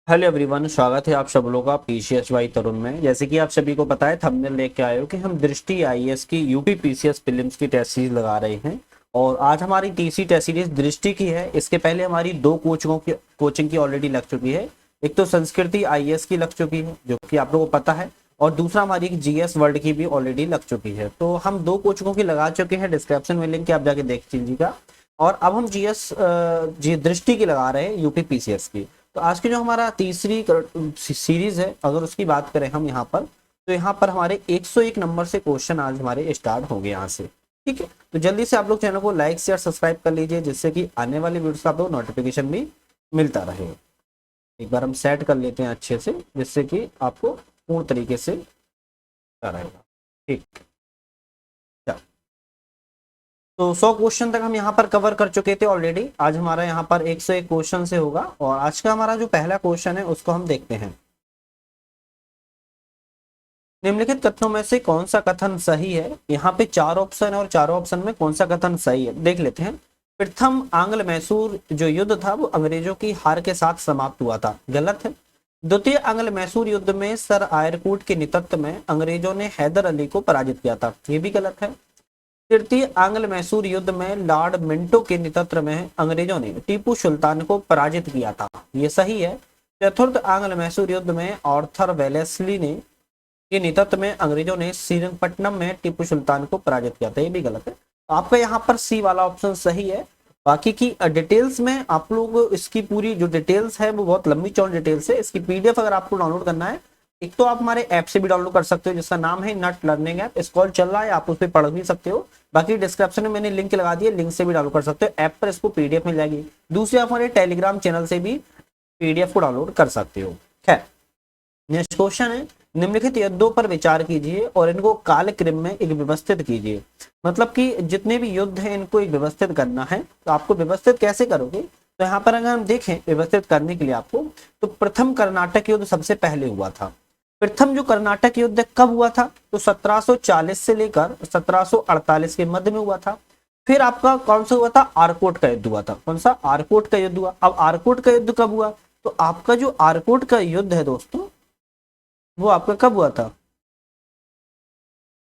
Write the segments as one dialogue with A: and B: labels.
A: Hello everyone, स्वागत है आप सब लोगों का पीसीएसवाई तरुण में। जैसे कि आप सभी को पता है, थंबनेल लेके आए हो कि हम दृष्टि आईएएस की यूपी पीसीएस प्रीलिम्स की टेस्ट सीरीज लगा रहे हैं। और आज हमारी तीसरी टेस्ट सीरीज दृष्टि की है। इसके पहले हमारी दो कोचिंग की ऑलरेडी लग चुकी है। एक तो संस्कृति आईएएस की लग चुकी है, जो कि आप लोगों को पता है, और दूसरा हमारी जीएस वर्ल्ड की भी ऑलरेडी लग चुकी है। तो हम दो कोचिंगों की लगा चुके हैं। डिस्क्रिप्शन में लिंक है, आप जाके देख लीजिएगा। और अब हम जी दृष्टि की लगा रहे हैं, यूपी पीसीएस की। तो आज की जो हमारा तीसरी सीरीज है, अगर उसकी बात करें हम यहाँ पर, तो यहाँ पर हमारे 101 नंबर से क्वेश्चन आज हमारे स्टार्ट होंगे यहाँ से। ठीक है, तो जल्दी से आप लोग चैनल को लाइक शेयर सब्सक्राइब कर लीजिए, जिससे कि आने वाले वीडियोस का आप लोग नोटिफिकेशन भी मिलता रहे। एक बार हम सेट कर लेते हैं अच्छे से, जिससे कि आपको पूर्ण तरीके से रहेगा। ठीक, तो 100 क्वेश्चन तक हम यहाँ पर कवर कर चुके थे ऑलरेडी। आज हमारा यहाँ पर 101 क्वेश्चन से होगा, और आज का हमारा जो पहला क्वेश्चन है उसको हम देखते हैं। निम्नलिखित कथनों में से कौन सा कथन सही है? यहाँ पे चार ऑप्शन है, और चारों ऑप्शन में कौन सा कथन सही है देख लेते हैं। प्रथम आंग्ल मैसूर जो युद्ध था वो अंग्रेजों की हार के साथ समाप्त हुआ था, गलत है। द्वितीय आंग्ल मैसूर युद्ध में सर आयरकूट के नेतृत्व में अंग्रेजों ने हैदर अली को पराजित किया था, ये भी गलत है। तृतीय आंग्ल मैसूर युद्ध में लॉर्ड मिंटो के नेतृत्व में अंग्रेजों ने टीपू सुल्तान को पराजित किया था, ये सही है। चतुर्थ आंग्ल मैसूर युद्ध में आर्थर वेलेस्ली ने के नेतृत्व में अंग्रेजों ने श्रीरंगपट्टनम में टीपू सुल्तान को पराजित किया था, ये भी गलत है। आपका यहाँ पर सी वाला ऑप्शन सही है। बाकी की डिटेल्स में आप लोग, इसकी पूरी जो डिटेल्स है वो बहुत लंबी चौड़ी डिटेल्स है। इसकी पीडीएफ अगर आपको डाउनलोड करना है, एक तो आप हमारे ऐप से भी डाउनलोड कर सकते हो, जिसका नाम है नट लर्निंग ऐप। स्क्रॉल चल रहा है, आप उस पर पढ़ भी सकते हो। बाकी डिस्क्रिप्शन में मैंने लिंक लगा दिया, लिंक से भी डाउनलोड कर सकते हो। ऐप पर इसको पीडीएफ मिल जाएगी। दूसरे आप हमारे टेलीग्राम चैनल से भी पीडीएफ को डाउनलोड कर सकते हो। खैर, नेक्स्ट क्वेश्चन है, निम्नलिखित युद्धों पर विचार कीजिए और इनको कालक्रम में एक व्यवस्थित कीजिए। मतलब कि जितने भी युद्ध हैं इनको एक व्यवस्थित करना है। तो आपको व्यवस्थित कैसे करोगे? तो यहाँ पर अगर हम देखें व्यवस्थित करने के लिए आपको, तो प्रथम कर्नाटक युद्ध सबसे पहले हुआ था। प्रथम जो कर्नाटक युद्ध कब हुआ था? तो 1740 से लेकर 1748 के मध्य में हुआ था। फिर आपका कौन सा हुआ था? आरकोट का युद्ध हुआ था। कौन सा? आरकोट का युद्ध हुआ। अब आरकोट का युद्ध कब हुआ? तो आपका जो आरकोट का युद्ध है दोस्तों, वो आपका कब हुआ था?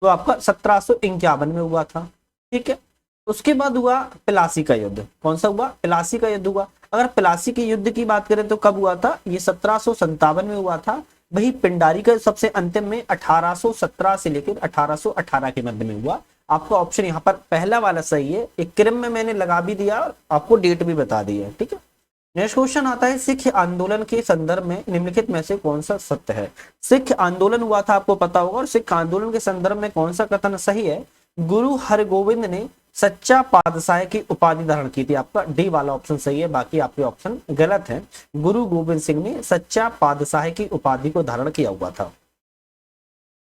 A: तो आपका 1751 में हुआ था। ठीक है, उसके बाद हुआ प्लासी का युद्ध। कौन सा हुआ? प्लासी का युद्ध हुआ। अगर प्लासी के युद्ध की बात करें तो कब हुआ था? ये 1757 में हुआ था। वही पिंडारी का सबसे अंतिम में 1817 से लेकर 1818 के मध्य में हुआ। आपका ऑप्शन यहाँ पर पहला वाला सही है। एक क्रम में मैंने लगा भी दिया, आपको डेट भी बता दी है। ठीक है, नेक्स्ट क्वेश्चन आता है, सिख आंदोलन के संदर्भ में निम्नलिखित में से कौन सा सत्य है? सिख आंदोलन हुआ था, आपको पता होगा, और सिख आंदोलन के संदर्भ में कौन सा कथन सही है? गुरु हरगोविंद ने सच्चा पातशाह की उपाधि धारण की थी। आपका डी वाला ऑप्शन सही है, बाकी आपके ऑप्शन गलत है। गुरु गोविंद सिंह ने सच्चा पातशाह की उपाधि को धारण किया हुआ था।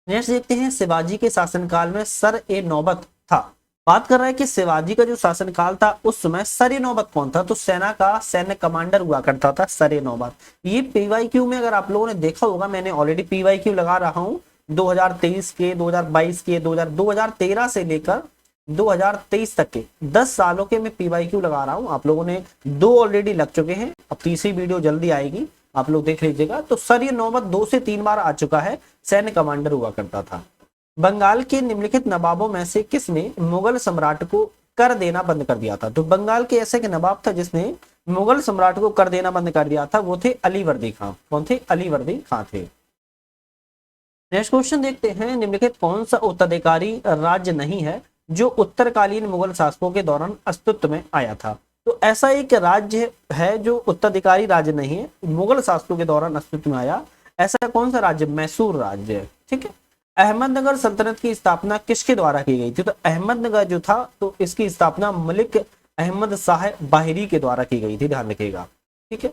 A: नेक्स्ट देखते हैं, शिवाजी के शासनकाल में सर ए नौबत था। बात कर रहा है कि शिवाजी का जो शासनकाल था उस समय सर ए नौबत कौन था? तो सेना का सैन्य कमांडर हुआ करता था सर ए नौबत। ये पीवाईक्यू में अगर आप लोगों ने देखा होगा, मैंने ऑलरेडी पीवाईक्यू लगा रहा हूं 2023 के, 2022 के, 2013 से लेकर 2023 तक के 10 सालों के मैं पीवाईक्यू लगा रहा हूं। आप लोगों ने दो ऑलरेडी लग चुके हैं, अब तीसरी वीडियो जल्दी आएगी, आप लोग देख लीजिएगा। तो सर ये नौबत 2 से 3 बार आ चुका है, सैन्य कमांडर हुआ करता था। बंगाल के निम्नलिखित नवाबों में से किसने मुगल सम्राट को कर देना बंद कर दिया था? तो बंगाल के ऐसे के नवाब था जिसने मुगल सम्राट को कर देना बंद कर दिया था, वो थे अलीवर्दी खां। कौन थे? अलीवर्दी खां थे। नेक्स्ट क्वेश्चन देखते हैं, निम्नलिखित कौन सा उत्तराधिकारी राज्य नहीं है जो उत्तरकालीन मुगल शासकों के दौरान अस्तित्व में आया था? तो ऐसा एक राज्य है जो उत्तराधिकारी राज्य नहीं है, मुगल शासकों के दौरान अस्तित्व में आया। ऐसा कौन सा राज्य? मैसूर राज्य है। ठीक है, अहमदनगर सल्तनत की स्थापना किसके द्वारा की गई थी? तो अहमदनगर जो था, तो इसकी स्थापना मलिक अहमद शाह बाहिरी के द्वारा की गई थी, ध्यान रखिएगा। ठीक है,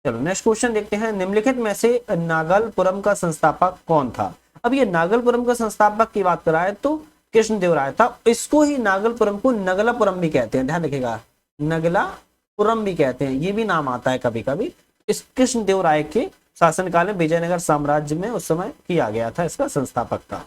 A: चलो नेक्स्ट क्वेश्चन देखते हैं, निम्नलिखित में से नागलपुरम का संस्थापक कौन था? अब ये नागलपुरम का संस्थापक की बात कराए तो कृष्णदेवराय था। इसको ही नागलपुरम को नगलापुरम भी कहते हैं, ध्यान रखिएगा, नगलापुरम भी कहते हैं, ये भी नाम आता है कभी कभी। इस कृष्णदेवराय के शासनकाल में विजयनगर साम्राज्य में उस समय किया गया था, इसका संस्थापक था।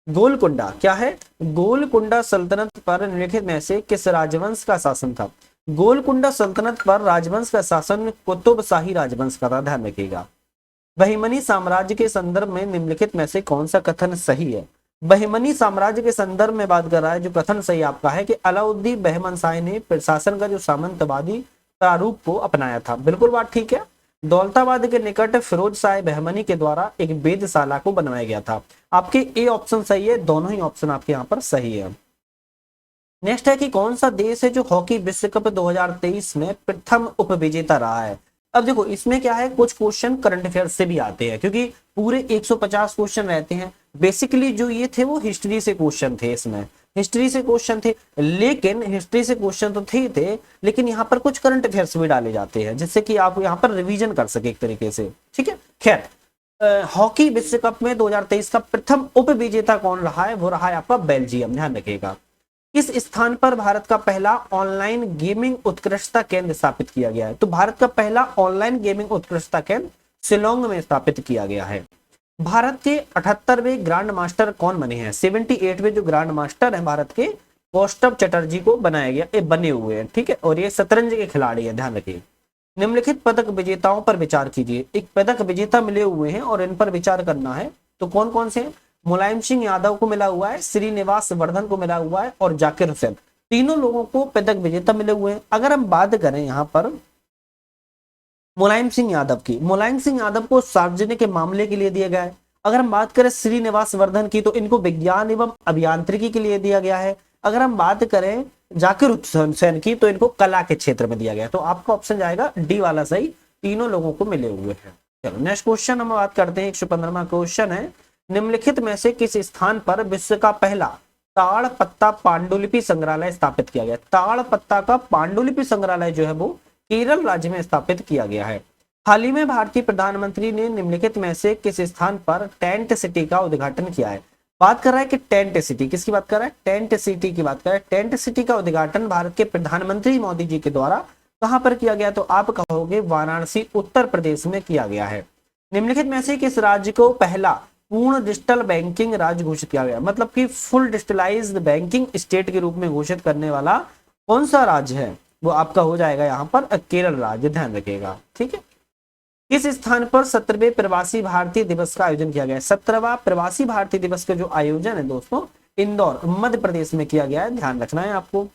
A: गोलकुंडा क्या है? गोलकुंडा सल्तनत पर निम्नलिखित में से किस राजवंश का शासन था? गोलकुंडा सल्तनत पर राजवंश का शासन कुतुब शाही राजवंश का था, ध्यान रखिएगा। बहमनी साम्राज्य के संदर्भ में निम्नलिखित में से कौन सा कथन सही है? बहमनी साम्राज्य के संदर्भ में बात कर रहा है, जो कथन सही आपका है कि अलाउद्दीन बहमन शाह ने प्रशासन का जो सामंतवादी प्रारूप को अपनाया था, बिल्कुल बात ठीक है। दौलताबाद के निकट फिरोज शाह बहमनी के द्वारा एक वेधशाला को बनवाया गया था। आपके ए ऑप्शन सही है, दोनों ही ऑप्शन आपके यहाँ पर सही है। नेक्स्ट है कि कौन सा देश है जो हॉकी विश्व कप 2023 में प्रथम उपविजेता रहा है? अब देखो इसमें क्या है, कुछ क्वेश्चन करंट अफेयर्स से भी आते हैं, क्योंकि पूरे 150 क्वेश्चन रहते हैं। बेसिकली जो ये थे वो हिस्ट्री से क्वेश्चन थे, इसमें हिस्ट्री से क्वेश्चन थे, लेकिन हिस्ट्री से क्वेश्चन तो थे लेकिन यहाँ पर कुछ करंट अफेयर्स भी डाले जाते हैं, जिससे कि आप यहाँ पर रिवीजन कर सके एक तरीके से, ठीक है। खैर, हॉकी विश्व कप में 2023 का प्रथम उपविजेता कौन रहा है? वो रहा है आपका बेल्जियम, ध्यान रखिएगा। किस स्थान पर भारत का पहला ऑनलाइन गेमिंग उत्कृष्टता केंद्र स्थापित किया गया है? तो भारत का पहला ऑनलाइन गेमिंग उत्कृष्टता केंद्र शिलोंग में स्थापित किया गया है। भारत के 78वें ग्रांड मास्टर कौन बने हैं? 78वें जो ग्रांड मास्टर है भारत के, कौस्तुभ चटर्जी को बनाया गया, ये बने हुए हैं, ठीक है। और ये शतरंज के खिलाड़ी है, ध्यान रखिए। निम्नलिखित पदक विजेताओं पर विचार कीजिए। एक पदक विजेता मिले हुए हैं और इन पर विचार करना है, तो कौन कौन से हैं? मुलायम सिंह यादव को मिला हुआ है, श्रीनिवास वर्धन को मिला हुआ है और जाकिर हुसैन, तीनों लोगों को पदक विजेता मिले हुए हैं। अगर हम बात करें यहाँ पर मुलायम सिंह यादव की, मुलायम सिंह यादव को सार्वजनिक के मामले के लिए दिया गया है। अगर हम बात करें श्रीनिवास वर्धन की, तो इनको विज्ञान एवं अभियांत्रिकी के लिए दिया गया है। अगर हम बात करें जाकिर हुसैन की, तो इनको कला के क्षेत्र में दिया गया है। तो आपका ऑप्शन जाएगा डी वाला सही, तीनों लोगों को मिले हुए हैं। चलो नेक्स्ट क्वेश्चन हम बात करते हैं, 115वां क्वेश्चन है, निम्नलिखित में से किस स्थान पर विश्व का पहला ताड़पत्ता पांडुलिपि संग्रहालय स्थापित किया गया? ताड़पत्ता का पांडुलिपि संग्रहालय जो है वो केरल राज्य में स्थापित किया गया है। हाल ही में भारतीय प्रधानमंत्री ने निम्नलिखित में से किस स्थान पर टेंट सिटी का उद्घाटन किया है? बात कर रहा है कि टेंट सिटी, किसकी बात कर रहा है? टेंट सिटी की बात कर रहा है। टेंट सिटी का उद्घाटन भारत के प्रधानमंत्री मोदी जी के द्वारा कहां पर किया गया? तो आप कहोगे वाराणसी उत्तर प्रदेश में किया गया है। निम्नलिखित में से किस राज्य को पहला पूर्ण डिजिटल बैंकिंग राज्य घोषित किया गया? मतलब कि फुल डिजिटलाइज्ड बैंकिंग स्टेट के रूप में घोषित करने वाला कौन सा राज्य है? वो आपका हो जाएगा यहाँ पर केरल राज्य, ध्यान रखिएगा, ठीक है। किस स्थान पर 17वें प्रवासी भारतीय दिवस का आयोजन किया गया है? 17वां प्रवासी भारतीय दिवस का जो आयोजन है दोस्तों, इंदौर मध्य प्रदेश में किया गया है, ध्यान रखना है आपको।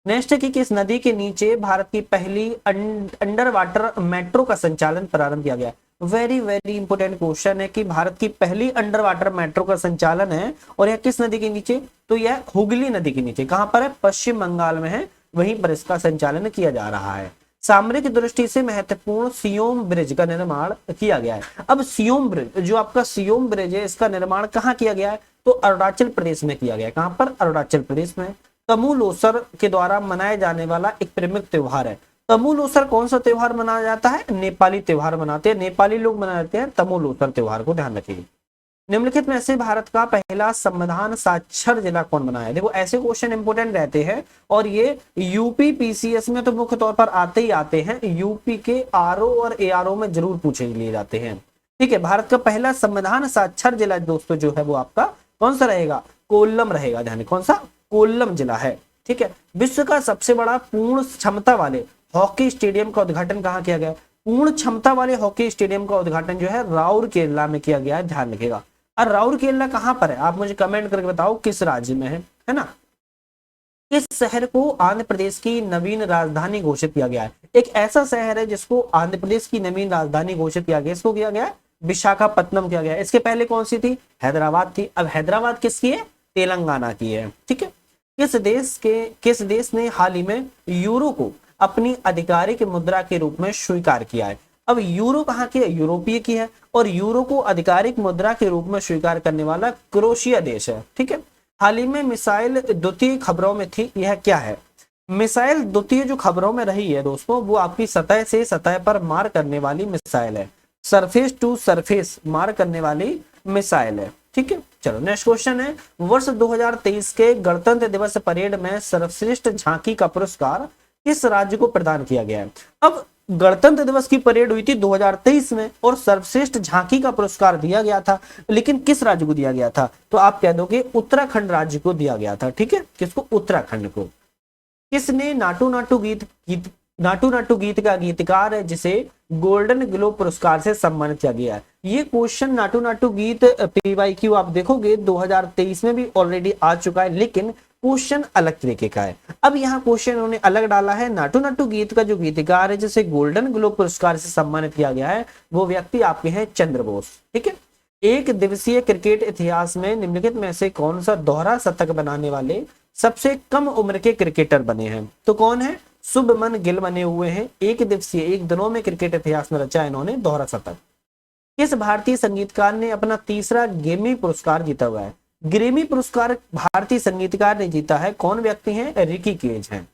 A: नेक्स्ट है कि किस नदी के नीचे भारत की पहली अंडर वाटर मेट्रो का संचालन प्रारंभ किया गया? वेरी वेरी इंपोर्टेंट क्वेश्चन है कि भारत की पहली अंडर वाटर मेट्रो का संचालन है, और यह किस नदी के नीचे? तो यह हुगली नदी के नीचे। कहां पर है? पश्चिम बंगाल में है, वहीं पर इसका संचालन किया जा रहा है। सामरिक दृष्टि से महत्वपूर्ण सियोम ब्रिज का निर्माण किया गया है। अब सियोम ब्रिज, जो आपका सियोम ब्रिज है, इसका निर्माण कहाँ किया गया है? तो अरुणाचल प्रदेश में किया गया है। कहां पर? अरुणाचल प्रदेश में। तमु लोसर के द्वारा मनाया जाने वाला एक प्रमुख त्योहार है। तमु लोसर कौन सा त्योहार मनाया जाता है? नेपाली त्योहार मनाते हैं, नेपाली लोग मनाते हैं तमु लोसर त्योहार को, ध्यान रखिए। निम्नलिखित में से भारत का पहला संविधान साक्षर जिला कौन बना है? देखो ऐसे क्वेश्चन इंपोर्टेंट रहते हैं, और ये यूपी पीसीएस में तो मुख्य तौर पर आते ही आते हैं, यूपी के आरओ और एआरओ में जरूर पूछे लिए जाते हैं, ठीक है। भारत का पहला संविधान साक्षर जिला दोस्तों जो है वो आपका कौन सा रहेगा? कोल्लम रहेगा, ध्यान। कौन सा? कोल्लम जिला है, ठीक है। विश्व का सबसे बड़ा पूर्ण क्षमता वाले हॉकी स्टेडियम का उद्घाटन कहाँ किया गया? पूर्ण क्षमता वाले हॉकी स्टेडियम का उद्घाटन जो है राउरकेला में किया गया है, ध्यान रखिएगा। और राउरकेला कहां पर है? आप मुझे कमेंट करके बताओ किस राज्य में है ना। किस शहर को आंध्र प्रदेश की नवीन राजधानी घोषित किया गया है? एक ऐसा शहर है जिसको आंध्र प्रदेश की नवीन राजधानी घोषित किया गया, इसको किया गया है विशाखापत्तनम किया गया। इसके पहले कौन सी थी? हैदराबाद थी। अब हैदराबाद किसकी है? तेलंगाना की है, ठीक है। किस देश ने हाल ही में यूरो को अपनी आधिकारिक मुद्रा के रूप में स्वीकार किया है? अब यूरो कहाँ की है? यूरोपीय की है, और यूरो को आधिकारिक मुद्रा के रूप में स्वीकार करने वाला क्रोएशिया देश है, ठीक है। हाल ही में मिसाइल द्वितीय खबरों में थी, यह क्या है? मिसाइल द्वितीय जो खबरों में रही है दोस्तों, वो आपकी सतह से सतह पर मार करने वाली मिसाइल है, सरफेस टू सरफेस मार करने वाली मिसाइल है, ठीक है। चलो नेक्स्ट क्वेश्चन है, वर्ष 2023 के गणतंत्र दिवस परेड में सर्वश्रेष्ठ झांकी का पुरस्कार किस राज्य को प्रदान किया गया है? अब गणतंत्र दिवस की परेड हुई थी 2023 में, और सर्वश्रेष्ठ झांकी का पुरस्कार दिया गया था, लेकिन किस राज्य को दिया गया था? तो आप कह दोगे उत्तराखंड राज्य को दिया गया था, ठीक है। किसको? उत्तराखंड को। किसने नाटू नाटू गीत का गीतकार है जिसे गोल्डन ग्लोब पुरस्कार से सम्मानित किया गया है? ये क्वेश्चन नाटू नाटू गीत पीवाईक्यू आप देखोगे 2023 में भी ऑलरेडी आ चुका है, लेकिन क्वेश्चन अलग तरीके का है। अब यहाँ क्वेश्चन उन्होंने अलग डाला है। नाटू नाटू गीत का जो गीतकार है जिसे गोल्डन ग्लोब पुरस्कार से सम्मानित किया गया है, वो व्यक्ति आपके हैं चंद्र बोस। ठीक है। एक दिवसीय क्रिकेट इतिहास में निम्नलिखित में से कौन सा दोहरा शतक बनाने वाले सबसे कम उम्र के क्रिकेटर बने हैं? तो कौन है? शुभमन गिल बने हुए हैं। एक दिवसीय, एक दिनों में क्रिकेट इतिहास में रचा इन्होंने दोहरा शतक। किस भारतीय संगीतकार ने अपना तीसरा ग्रैमी पुरस्कार जीता हुआ है? ग्रैमी पुरस्कार भारतीय संगीतकार ने जीता है। कौन व्यक्ति हैं? रिकी केज हैं।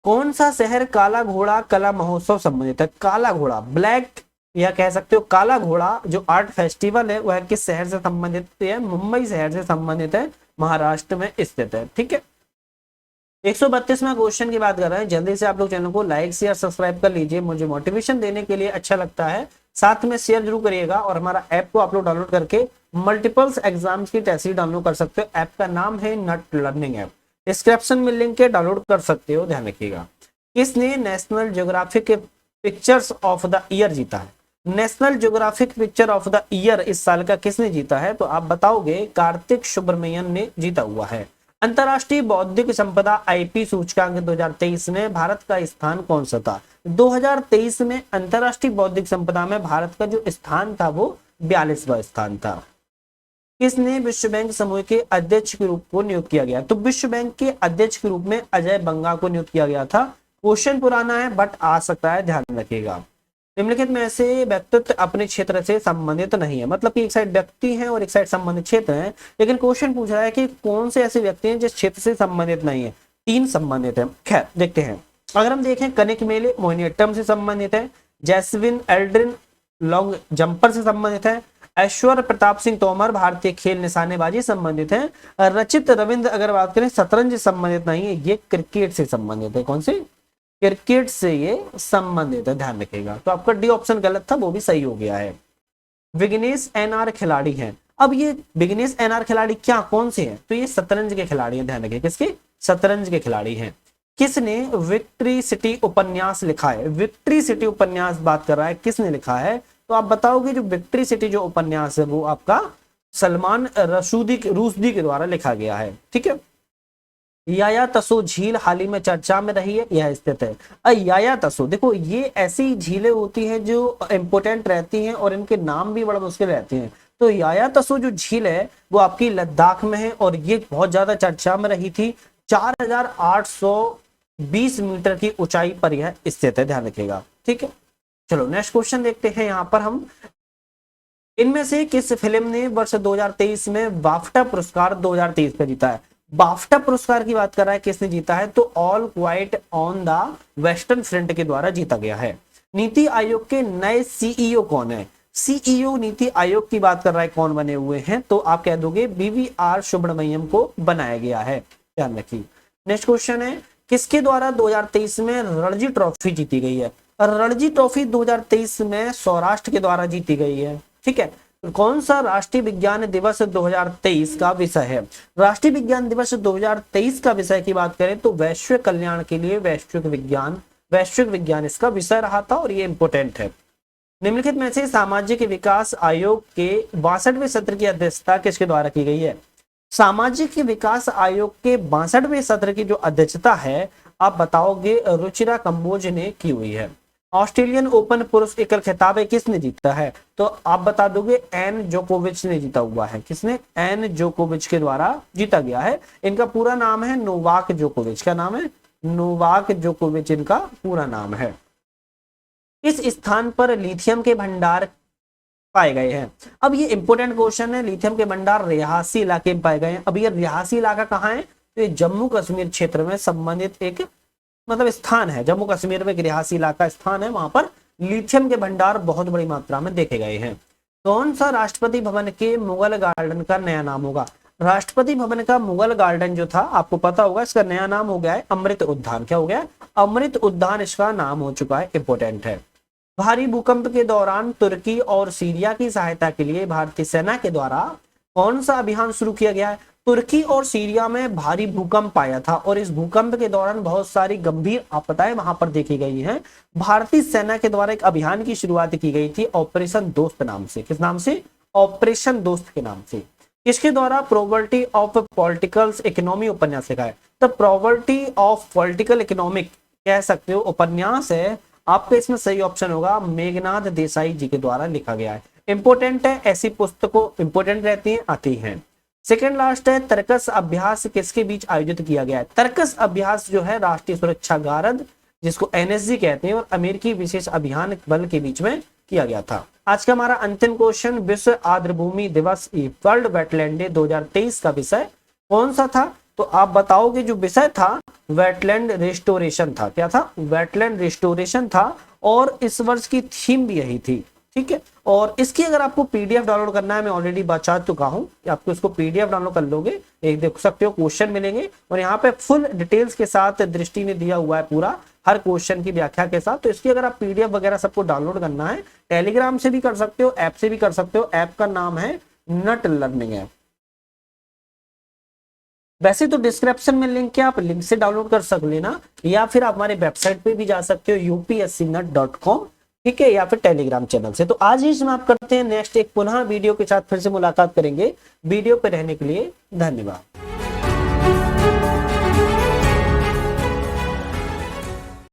A: कौन सा शहर काला घोड़ा कला महोत्सव संबंधित है? काला घोड़ा, ब्लैक या कह सकते हो काला घोड़ा जो आर्ट फेस्टिवल है वह किस शहर से संबंधित है? मुंबई शहर से संबंधित है, महाराष्ट्र में स्थित है। ठीक है। 132वां क्वेश्चन की बात कर रहे हैं। जल्दी से आप लोग चैनल को लाइक शेयर सब्सक्राइब कर लीजिए, मुझे मोटिवेशन देने के लिए अच्छा लगता है। साथ में शेयर जरूर करिएगा और हमारा ऐप को आप लोग डाउनलोड करके मल्टीपल्स एग्जाम्स की टेस्ट सीरीज डाउनलोड कर सकते हो। ऐप का नाम है नट लर्निंग ऐप, डिस्क्रिप्शन में लिंक है, डाउनलोड कर सकते हो, ध्यान रखिएगा। किसने national geographic pictures of the year जीता है? National geographic picture of the year इस साल का किसने जीता है? तो आप बताओगे कार्तिक सुब्रमण्यन ने जीता हुआ है। अंतरराष्ट्रीय बौद्धिक संपदा आईपी सूचकांक 2023 में भारत का स्थान कौन सा था? 2023 में अंतरराष्ट्रीय बौद्धिक संपदा में भारत का जो स्थान था वो 42वां स्थान था। किसने विश्व बैंक समूह के अध्यक्ष के रूप को नियुक्त किया गया? तो विश्व बैंक के अध्यक्ष के रूप में अजय बंगा को नियुक्त किया गया था। क्वेश्चन पुराना है बट आ सकता है, ध्यान रखिएगा। निम्नलिखित में से व्यक्तित्व अपने क्षेत्र से संबंधित नहीं है, मतलब कि एक साइड व्यक्ति हैं और एक साइड संबंधित क्षेत्र है, लेकिन क्वेश्चन पूछ रहा है कि कौन से ऐसे व्यक्ति हैं जिस क्षेत्र से संबंधित नहीं है? 3 संबंधित है। खैर देखते हैं। अगर हम देखें कनिक मेले मोहिनीअट्टम से संबंधित है, जैस्विन एल्ड्रिन लॉन्ग जंपर से संबंधित है, ऐश्वर्य प्रताप सिंह तोमर भारतीय खेल निशानेबाजी संबंधित है, रचित रविंद्र अगर बात करें शतरंज संबंधित नहीं है, ये क्रिकेट से संबंधित है। कौन से? क्रिकेट से ये संबंधित है, ध्यान रखिएगा। तो आपका डी ऑप्शन गलत था, वो भी सही हो गया है। विग्नेश एनआर खिलाड़ी हैं। अब ये विग्नेश एनआर खिलाड़ी क्या कौन से हैं? तो ये शतरंज के खिलाड़ी हैं, ध्यान रखिए। किसके? शतरंज के खिलाड़ी हैं। किसने विक्ट्री सिटी उपन्यास लिखा है? विक्ट्री सिटी उपन्यास बात कर रहा है, किसने लिखा है? तो आप बताओगे जो विक्ट्री सिटी जो उपन्यास है वो आपका सलमान रुश्दी के द्वारा लिखा गया है। ठीक है। याया तसो झील हाल ही में चर्चा में रही है, यह स्थित है। याया तसो, देखो ये ऐसी झीलें होती हैं जो इंपोर्टेंट रहती हैं और इनके नाम भी बड़ा मुश्किल रहते हैं। तो याया तसो जो झील है वो आपकी लद्दाख में है और ये बहुत ज्यादा चर्चा में रही थी। 4820 मीटर की ऊंचाई पर यह स्थित है, ध्यान रखिएगा। ठीक है। चलो नेक्स्ट क्वेश्चन देखते हैं। यहाँ पर हम इनमें से किस फिल्म ने वर्ष 2023 में बाफ्टा पुरस्कार 2023 पर जीता है? बाफ्टा पुरस्कार की बात कर रहा है, किसने जीता है? तो all quite on the western front के द्वारा जीता गया है। नीति आयोग के नए सीईओ कौन है? सीईओ नीति आयोग की बात कर रहा है, कौन बने हुए हैं? तो आप कह दोगे बीवीआर सुब्रमण्यम को बनाया गया है, ध्यान रखिए। नेक्स्ट क्वेश्चन है, किसके द्वारा 2023 में रणजी ट्रॉफी जीती गई है? रणजी ट्रॉफी 2023 में सौराष्ट्र के द्वारा जीती गई है। ठीक है। कौन सा राष्ट्रीय विज्ञान दिवस 2023 का विषय है? राष्ट्रीय विज्ञान दिवस 2023 का विषय की बात करें तो वैश्विक कल्याण के लिए वैश्विक विज्ञान इसका विषय रहा था और ये इंपोर्टेंट है। निम्नलिखित में से सामाजिक विकास आयोग के 62वें सत्र की अध्यक्षता किसके द्वारा की गई है? सामाजिक विकास आयोग के 62वें सत्र की जो अध्यक्षता है आप बताओगे रुचिरा कंबोज ने की हुई है। ऑस्ट्रेलियन ओपन पुरुष एकल खिताब किसने जीता है? तो आप बता दोगे एन जोकोविच ने जीता हुआ है। किसने? एन जोकोविच के द्वारा जीता गया है। इनका पूरा नाम है नोवाक जोकोविच। क्या नाम है? नोवाक जोकोविच इनका पूरा नाम है। इस स्थान पर लिथियम के भंडार पाए गए हैं। अब ये इंपोर्टेंट क्वेश्चन है। लिथियम के भंडार रिहासी इलाके में पाए गए हैं। अब ये रिहासी इलाका कहाँ है? तो ये जम्मू कश्मीर क्षेत्र में संबंधित एक मतलब स्थान है। जम्मू कश्मीर में एक रिहासी इलाका स्थान है, वहां पर लिथियम के भंडार बहुत बड़ी मात्रा में देखे गए हैं। कौन सा राष्ट्रपति भवन के मुगल गार्डन का नया नाम होगा? राष्ट्रपति भवन का मुगल गार्डन जो था आपको पता होगा, इसका नया नाम हो गया है अमृत उद्यान। क्या हो गया? अमृत उद्यान इसका नाम हो चुका है, इंपोर्टेंट है। भारी भूकंप के दौरान तुर्की और सीरिया की सहायता के लिए भारतीय सेना के द्वारा कौन सा अभियान शुरू किया गया है? तुर्की और सीरिया में भारी भूकंप आया था और इस भूकंप के दौरान बहुत सारी गंभीर आपदाएं वहां पर देखी गई हैं। भारतीय सेना के द्वारा एक अभियान की शुरुआत की गई थी ऑपरेशन दोस्त नाम से। किस नाम से? ऑपरेशन दोस्त के नाम से। इसके द्वारा प्रोवर्टी ऑफ पॉलिटिकल इकोनॉमी उपन्यास लिखा है। तो प्रोवर्टी ऑफ पॉलिटिकल इकोनॉमिक कह सकते हो उपन्यास है। आपका इसमें सही ऑप्शन होगा मेघनाथ देसाई जी के द्वारा लिखा गया है। इंपोर्टेंट है, ऐसी पुस्तकों इंपोर्टेंट रहती हैं, आती हैं। सेकेंड लास्ट है तर्कस अभ्यास किसके बीच आयोजित किया गया है? तर्कस अभ्यास जो है राष्ट्रीय सुरक्षा गारद जिसको एनएसजी कहते हैं और अमेरिकी विशेष अभियान बल के बीच में किया गया था। आज का हमारा अंतिम क्वेश्चन, विश्व आर्द्रभूमि दिवस वर्ल्ड वेटलैंड डे 2023 का विषय कौन सा था? तो आप बताओगे जो विषय था वेटलैंड रिस्टोरेशन था। क्या था? वेटलैंड रिस्टोरेशन था और इस वर्ष की थीम भी यही थी। ठीक है, और इसकी अगर आपको पीडीएफ डाउनलोड करना है, मैं ऑलरेडी बता चुका हूं कि आपको इसको पीडीएफ डाउनलोड कर लोगे, एक देख सकते हो क्वेश्चन मिलेंगे और यहाँ पे फुल डिटेल्स के साथ दृष्टि ने दिया हुआ है पूरा हर क्वेश्चन की व्याख्या के साथ। तो इसकी अगर आप पीडीएफ वगैरह सबको डाउनलोड करना है, टेलीग्राम से भी कर सकते हो, ऐप से भी कर सकते हो। ऐप का नाम है नट लर्निंग ऐप। वैसे तो डिस्क्रिप्शन में लिंक है, आप लिंक से डाउनलोड कर सक लेना या फिर आप हमारे वेबसाइट पे भी जा सकते हो upscnet.com। ठीक है, या फिर टेलीग्राम चैनल से। तो आज ही समाप्त करते हैं, नेक्स्ट एक पुनः वीडियो के साथ फिर से मुलाकात करेंगे। वीडियो पे रहने के लिए धन्यवाद।